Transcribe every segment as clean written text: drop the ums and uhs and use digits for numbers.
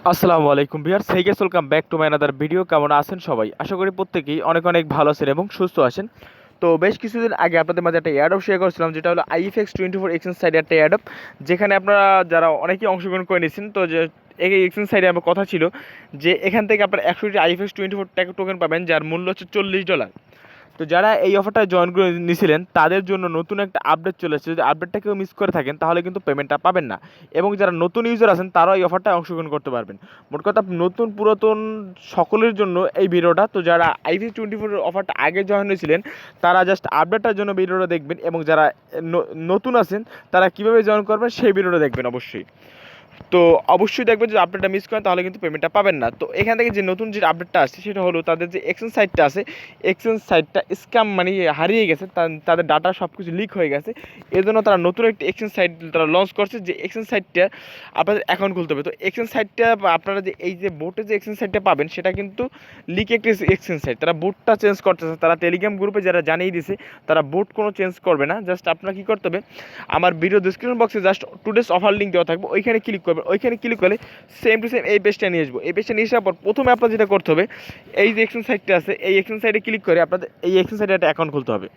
আসসালামু আলাইকুম viewers, hey guys, welcome back to my another video. কেমন আছেন সবাই? আশা করি প্রত্যেকেই অনেক অনেক ভালো আছেন এবং সুস্থ আছেন। তো বেশ কিছুদিন আগে আপনাদের মাঝে একটা এয়ারড্রপ শেয়ার করেছিলাম, যেটা হলো ifx24 এক্সচেঞ্জ সাইডে একটা এয়ারড্রপ, যেখানে আপনারা যারা অনেকেই অংশগ্রহণ করে নিয়েছেন। তো যে এই এক্সচেঞ্জ সাইডে আমার কথা ছিল যে এখান থেকে আপনারা 100টি ifx24 টোকেন পাবেন, যার মূল্য হচ্ছে $40। তো যারা এই অফারটায় জয়েন করে নিয়েছিলেন তাদের জন্য নতুন একটা আপডেট চলে এসেছে। যদি আপডেটটা কেউ মিস করে থাকেন তাহলে কিন্তু পেমেন্টটা পাবেন না, এবং যারা নতুন ইউজার আছেন তারাও এই অফারটায় অংশগ্রহণ করতে পারবেন। মোট কথা নতুন পুরাতন সকলের জন্য এই ভিডিওটা। তো যারা ifx24 অফারটা আগে জয়েন হয়েছিলেন তারা জাস্ট আপডেটটার জন্য ভিডিওটা দেখবেন, এবং যারা নতুন আছেন তারা কীভাবে জয়েন করবেন সেই ভিডিওটা দেখবেন অবশ্যই। তো অবশ্যই দেখবেন যে আপডেটটা মিস করেন তাহলে কিন্তু পেমেন্টটা পাবেন না। তো এখান থেকে যে নতুন যে আপডেটটা আসছে সেটা হলো তাদের যে এক্সচেঞ্জ সাইটটা আছে, এক্সচেঞ্জ সাইটটা স্ক্যাম মানে হারিয়ে গেছে, তাদের ডাটা সব কিছু লিক হয়ে গেছে। এর জন্য তারা নতুন একটি এক্সচেঞ্জ সাইট তারা লঞ্চ করছে, যে এক্সচেঞ্জ সাইটটা আপনাদের অ্যাকাউন্ট খুলতে হবে। তো এক্সচেঞ্জ সাইটটা আপনারা যে এই যে বোটে যে এক্সচেঞ্জ সাইটটা পাবেন সেটা কিন্তু লিক একটি এক্সচেঞ্জ সাইট। তারা বোটটা চেঞ্জ করতেছে, তারা টেলিগ্রাম গ্রুপে যারা জানিয়ে দিয়েছে তারা বোট কোনো চেঞ্জ করবে না। জাস্ট আপনারা কী করতে হবে, আমার ভিডিও ডিসক্রিপশন বক্সে জাস্ট টুডেস অফার লিঙ্ক দেওয়া থাকবে, ওইখানে ক্লিক করবেন। ওইখানে ক্লিক করলে সেম টু সেম এই পেজটা নিয়ে আসবো। এই পেজটা নিয়ে আসার পর প্রথমে আপনার যেটা করতে হবে, এই যে এক্সচেঞ্জ সাইটটা আছে এই এক্সচেঞ্জ সাইটে ক্লিক করে আপনাদের এই এক্সচেঞ্জ সাইটে একটা অ্যাকাউন্ট খুলতে হবে।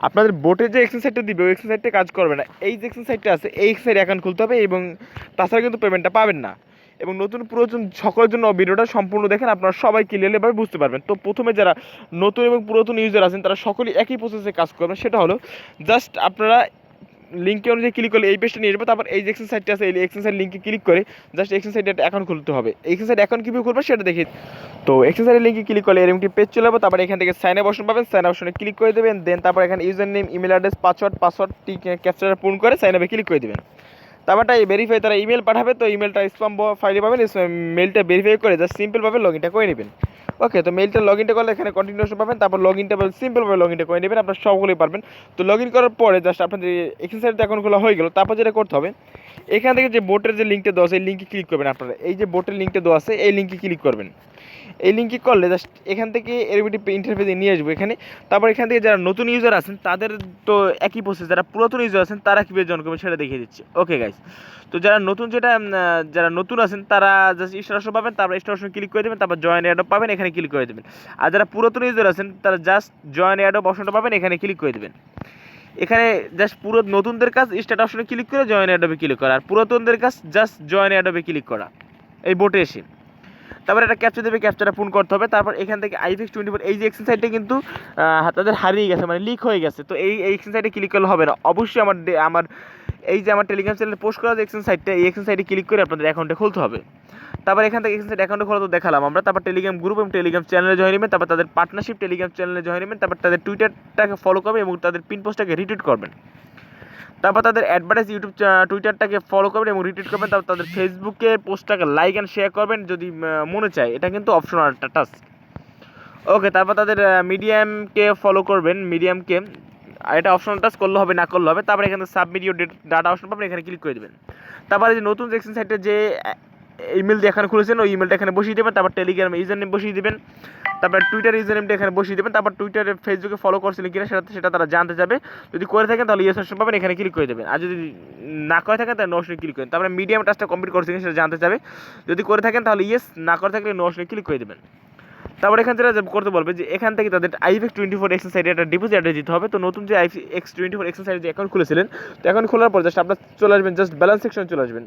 আপনাদের বোটে যে এক্সচেঞ্জ সাইটটা দিবে ওই এক্সচেঞ্জ সাইটটা কাজ করবে না, এই যে এক্সচেঞ্জ সাইটটা আছে এই এক্সচেঞ্জ সাইটে অ্যাকাউন্ট খুলতে হবে, এবং তাছাড়া কিন্তু পেমেন্টটা পাবেন না। এবং নতুন পুরাতন সকলের জন্য ভিডিওটা সম্পূর্ণ দেখেন, আপনারা সবাই ক্লিয়ারলিভাবে বুঝতে পারবেন। তো প্রথমে যারা নতুন এবং পুরাতন ইউজার আছেন তারা সকলেই একই প্রসেসে কাজ করবেন। সেটা হলো জাস্ট আপনারা লিঙ্কে অনুযায়ী ক্লিক করলে এই পেজটা নিয়ে যাবে। তারপর এই যে এক্সচেঞ্জ সাইটটা আছে এই এক্সচেঞ্জ সাইট লিঙ্কে ক্লিক করে জাস্ট এক্সচেঞ্জ সাইটে একটা অ্যাকাউন্ট খুলতে হবে। এক্সচেঞ্জ সাইট অ্যাকাউন্ট কীভাবে খুলবে সেটা দেখি। তো এক্সচেঞ্জ সাইটের লিঙ্কে ক্লিক করলে এরকম একটি পেজ চলে যাবে। তারপর এখান থেকে সাইন আপ অপশন পাবেন, সাইন আপ অপশনে ক্লিক করে দেবেন। দেন তারপর এখানে ইউজার নেম, ইমেল অ্যাড্রেস, পাসওয়ার্ডটি ক্যাপচার পূরণ করে সাইন আপে ক্লিক করে দেবেন। তারপরটা এই ভেরিফাই তারা ইমেল পাঠাবে, তো ইমেলটা স্প্যাম ফাইলে পাবেন। মেলটা ভেরিফাই করে জাস্ট সিম্পলভাবে লগ ইনটা করে নেবেন। ওকে, তো মেলটা লগ ইনটা করলে এখানে কন্টিনিউশন পাবেন, তারপর লগ ইনটা সিম্পলভাবে লগ ইনটা করে নেবেন, আপনার সবগুলোই পারবেন। তো লগ ইন করার পরে জাস্ট আপনাদের এক্সচেঞ্জ সাইটে অ্যাকাউন্ট খোলা হয়ে গেল। তারপর যেটা করতে হবে, এখান থেকে যে বোটের যে লিঙ্কটা দেওয়া আছে এই লিঙ্কে ক্লিক করবেন। আপনারা এই যে বোটের লিঙ্কটা দেওয়া আছে এই লিঙ্কে ক্লিক করবেন। এই লিঙ্কে করলে জাস্ট এখান থেকে এরবিটি ইন্টারফেসে নিয়ে আসবো এখানে। তারপর এখান থেকে যারা নতুন ইউজার আছেন তাদের তো একই প্রসেস, যারা পুরাতন ইউজার আছেন তারা কীভাবে জয়েন করবেন সেটা দেখিয়ে দিচ্ছে। ওকে গাইস, তো যারা নতুন যারা নতুন আছেন তারা জাস্ট স্টার অপশন পাবেন, তারপর স্টার অপশন ক্লিক করে দেবেন, তারপর জয়েন এয়ারড্রপ পাবেন, এখানে ক্লিক করে দেবেন। আর যারা পুরাতন ইউজার আছেন তারা জাস্ট জয়েন এয়ারড্রপ অপশনটা পাবেন, এখানে ক্লিক করে দেবেন। এখানে জাস্ট পুরো নতুনদের কাজ স্টার্ট অপশনে ক্লিক করে জয়েন এয়ারড্রপে ক্লিক করা, আর পুরাতনদের কাজ জাস্ট জয়েন এয়ারড্রপে ক্লিক করা এই বোটে এসে। তারপর একটা ক্যাপচা দেবে, ক্যাপচাটা পূরণ করতে হবে। তারপর এখান থেকে ifx24 এই যে এক্সচেঞ্জ সাইটটা কিন্তু তাদের হারিয়ে গেছে, মানে লিক হয়ে গেছে। তো এই এক্সচেঞ্জ সাইটে ক্লিক করলে হবে না, অবশ্যই আমার এই যে আমার টেলিগ্রাম চ্যানেলে পোস্ট করা যে এক্সচেঞ্জ সাইটটা এই এক্সচেঞ্জ সাইটে ক্লিক করে আপনাদের অ্যাকাউন্টে খুলতে হবে। তারপর এখান থেকে এক্সচেঞ্জ সাইট অ্যাকাউন্টে খোলা তো দেখালাম আমরা। তারপর টেলিগ্রাম গ্রুপ এবং টেলিগ্রাম চ্যানেলে জয়েন নেবেন, তারপর তাদের পার্টনারশিপ টেলিগ্রাম চ্যানেলে জয়েন নেবেন, তারপর তাদের টুইটারটাকে ফলো করবেন এবং তাদের পিন পোস্টটাকে রিটুইট করবেন। তারপর তাদের অ্যাডভার্টাইজ টুইটারটাকে ফলো করবেন এবং রিটুইট করবেন। তারপর তাদের ফেসবুকের পোস্টটাকে লাইক অ্যান্ড শেয়ার করবেন যদি মনে চায়, এটা কিন্তু অপশনাল একটা টাস্ক। ওকে, তারপর তাদের মিডিয়ামকে ফলো করবেন, মিডিয়ামকে, আর এটা অপশনাল টাস্ক, করলে হবে না করলে হবে। তারপর এখানে সাবমিট ইউর ডাটা অপশন পাবেন, এখানে ক্লিক করে দেবেন। তারপরে যে নতুন যে এক্সচেঞ্জ সাইটে যে ইমেল দিয়ে এখানে খুলেছেন ওই ইমেলটা এখানে বসিয়ে দেবেন। তারপর টেলিগ্রাম ইউজার নেম বসিয়ে দেবেন, তারপর টুইটার ইউজার নেমটা এখানে বসিয়ে দেবেন। তারপর টুইটারে ফেসবুকে ফলো করছিলেন কিনা সেটা তারা জানতে যাবে। যদি করে থাকেন তাহলে ইয়েস অপশন পাবেন, এখানে ক্লিক করে দেবেন। আর যদি না করে থাকেন তাহলে নো অপশনে ক্লিক করেন। তারপরে মিডিয়াম টাস্কটা কমপ্লিট করছেন সেটা জানতে যাবে। যদি করে থাকেন তাহলে ইয়েস, না করে থাকলে নো অপশনে ক্লিক করে দেবেন। তারপর এখান থেকে করতে বলবে যে এখান থেকে তাদের ifx24 এক্সচেঞ্জ সাইটে একটা ডিপোজিট অ্যাড্রেস দিতে হবে। তো নতুন যে ifx24 এক্সচেঞ্জ সাইটে যে অ্যাকাউন্ট খুলেছিলেন, তো অ্যাকাউন্ট খোলার পর জাস্ট আপনার চলে আসবেন, জাস্ট ব্যালেন্স সেকশনে চলে আসবেন।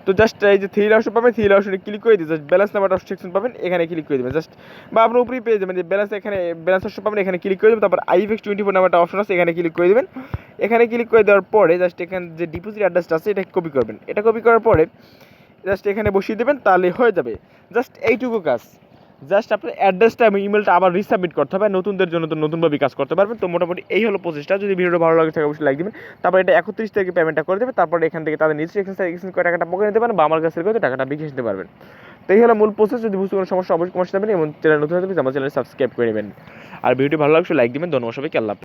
তো জাস্ট এই যে থ্রি অপশন পাবেন, থ্রি অপশনে ক্লিক করে দিয়ে জাস্ট ব্যালেন্স নাম্বার সেকশন পাবেন, এখানে ক্লিক করে দেবেন জাস্ট, বা আপনার উপরেই পেয়ে যাবেন যে ব্যালেন্স, এখানে ব্যালেন্স অপশন পাবেন, এখানে ক্লিক করে দেবেন। তারপর ifx24 নাম্বারটা অপশন আছে এখানে ক্লিক করে দেবেন। এখানে ক্লিক করে দেওয়ার পরে জাস্ট এখানে যে ডিপোজিট অ্যাড্রেসটা আছে এটা কপি করবেন। এটা কপি করার পরে জাস্ট এখানে বসিয়ে দেবেন, তাহলে হয়ে যাবে। জাস্ট এইটুকু কাজ। জাস্ট আপনার অ্যাড্রেসটা এবং ইমেলটা আবার রিসাবমিট করতে হবে, নতুনদের জন্য তো নতুনভাবে কাজ করতে পারবেন। তো মোটামুটি এই হলো প্রসেসটা। যদি ভিডিওটা ভালো লাগে থাকে অবশ্যই লাইক দেবেন। তারপর এটা 31 তারিখে পেমেন্টটা করে দেবে। তারপর এখান থেকে তাদের নিজস্ব এক্সচেঞ্জ করে টাকাটা পকেটে নিতে পারেন, বা আমার কাছে করে টাকাটা বিকাশ নিতে পারবেন। তো এই হলো মূল প্রসেস। যদি বুঝতে কোনো সমস্যা অবশ্যই কমেন্ট করবেন, এবং চ্যানেল নতুন হলে আমার চ্যানেল সাবস্ক্রাইব করে নেবেন। আর ভিডিওটি ভালো লাগলে লাইক দেবেন। ধন্যবাদ সবাইকে, আল্লাহ।